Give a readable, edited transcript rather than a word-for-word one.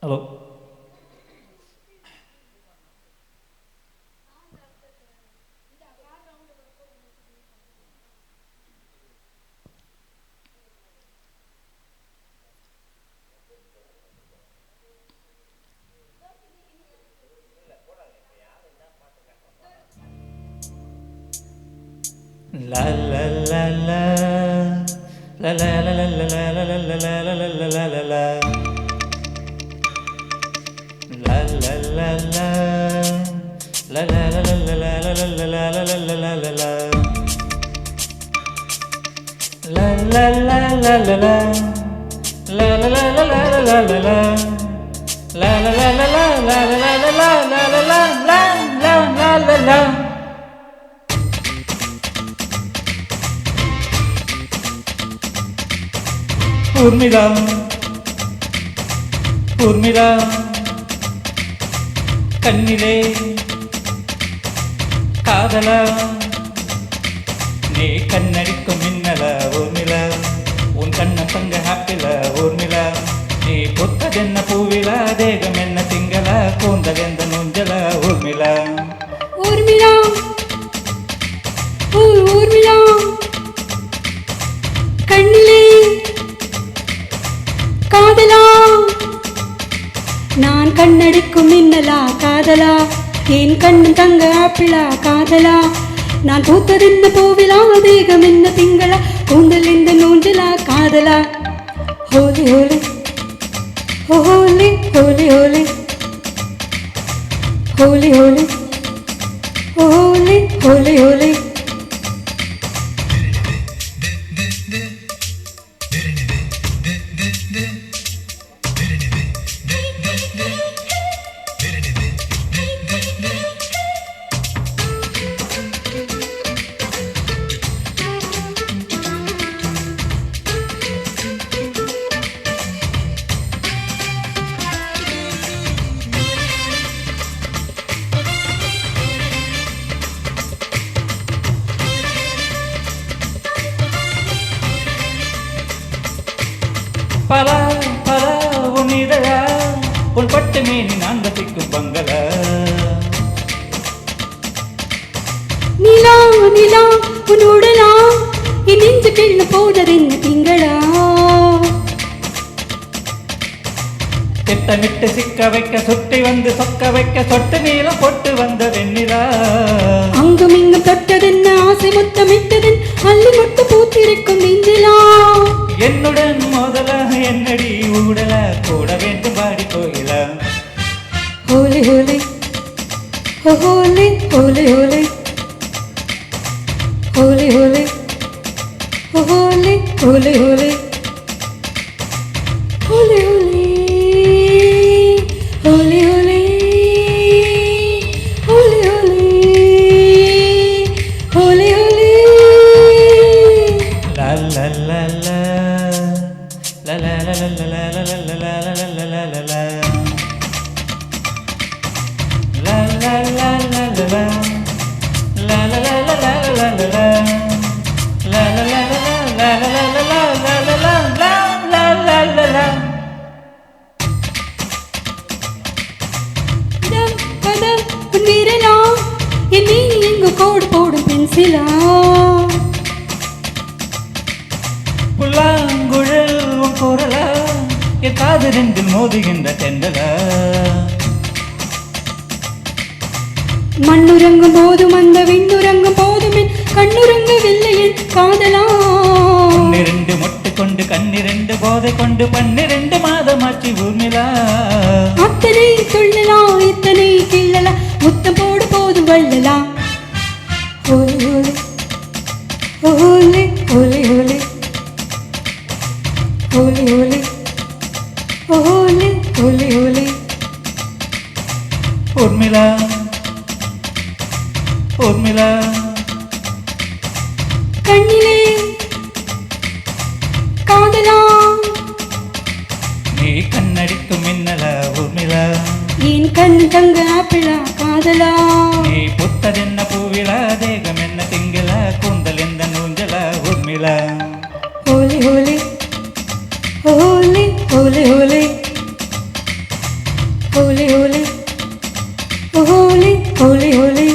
Hello. La la la la la la la la la la la la la la la la la la La la la la la la la la la la la la la la la la la la La la la la la la La la la la la la la la la La la la la la la la la la la la la la la la Urmila Urmila கண்ணிலே காதலா நீ கண்ணடிக்கும் மின்னலா ஊர்மிளா உன் கண்ண பங்க ஹாப்பிலா ஊர்மிளா நீ புத்ததென்ன பூவிலா தேகம் என்ன திங்களா கூந்தலெந்த நுஞ்சலா ஊர்மிளா ஊர்மிளா ஊர்மிளா கண்ணிலே காதலா நான் கண்ணடிக்கும் மின்னலா காதலா என் கண்ணும் தங்க ஆப்பிளா காதலா நான் பூத்ததென்ன பூவிலா தேகம் என்ன திங்களா கூந்தல் இந்த நூஞ்சலா காதலா ஹோலி ஹோலி ஹோலி ஹோலி ஹோலி ஹோலி ஹோலி ஹோலி ஹோலி ஹோலி பல பல உன் இதழா உன் பட்டு மேனி நான் ரசிக்கும் பங்களா நிலா நிலா உன்னுடலா என் நெஞ்சு கிள்ள போததென்ன திங்களா திட்டமிட்டு சிக்க வைக்க சுட்டி வந்து சொக்க வைக்க சொட்டு நீளம் பொட்டு வந்த வெண்ணிலா அங்கும் இங்கும் தொட்டதென்ன ஆசை முத்தமிட்டதென் அள்ளி முட்டு பூத்திருக்கும் நெஞ்சிலா என்னுடன் முதல என்னடி ஊடல கூட வேண்டும் பாடி கோயிலா ஹோலி ஹோலி ஹோலி ஹோலி ஹோலி ஹோலி ஹோலி ஹோலி ஹோலி ஹோலி ஹோலி ஹோலி ஹோலி ஹோலி ஹோலி ஹோலி ஹோலி லா லா லா லா லா லா லா லா லா லா லா லா லா லா லா லா லா La la la la la la La la la la la la la la La la la la la la la la la la la la la la பதம் உன் வீரலா என் நீ எங்கு கோடு போடும் பென்சிலா புல்லாங்குழல் உன் குரலா என் காது ரெண்டில் மோதுகின்ற தென்றலா மண்ணுறங்கும் போதும் அந்த விண்ணுறங்கும் போதும் என் கண்ணுறங்கவில்லை என் காதலா பன்னிரண்டு மொட்டு கொண்டு கண்ணிரண்டு போதை கொண்டு 12 மாதமாச்சு ஊர்மிளா அத்தனை சொல்லலா இத்தனை கிள்ளலா முத்தம் போடு போதும் வள்ளலா ஹோலி ஹோலி ஹோலி ஹோலி ஹோலி ஹோலி ஹோலி ஹோலி ஹோலி ஊர்மிளா ஊர்மிளா கண்ணிலே காதலா நீ கண்ணடிக்கும் மின்னலா ஊர்மிளா என் கண் தங்க ஆப்பிளா காதலா நீ புத்ததென்ன பூவிலா தேகம் என்ன திங்களா கூந்தல் எந்த நூஞ்சலா ஊர்மிளா ஹோலி ஹோலி ஹோலி ஹோலி ஹோலி ஹோலி ஹோலி ஹோலி ஹோலி ஹோலி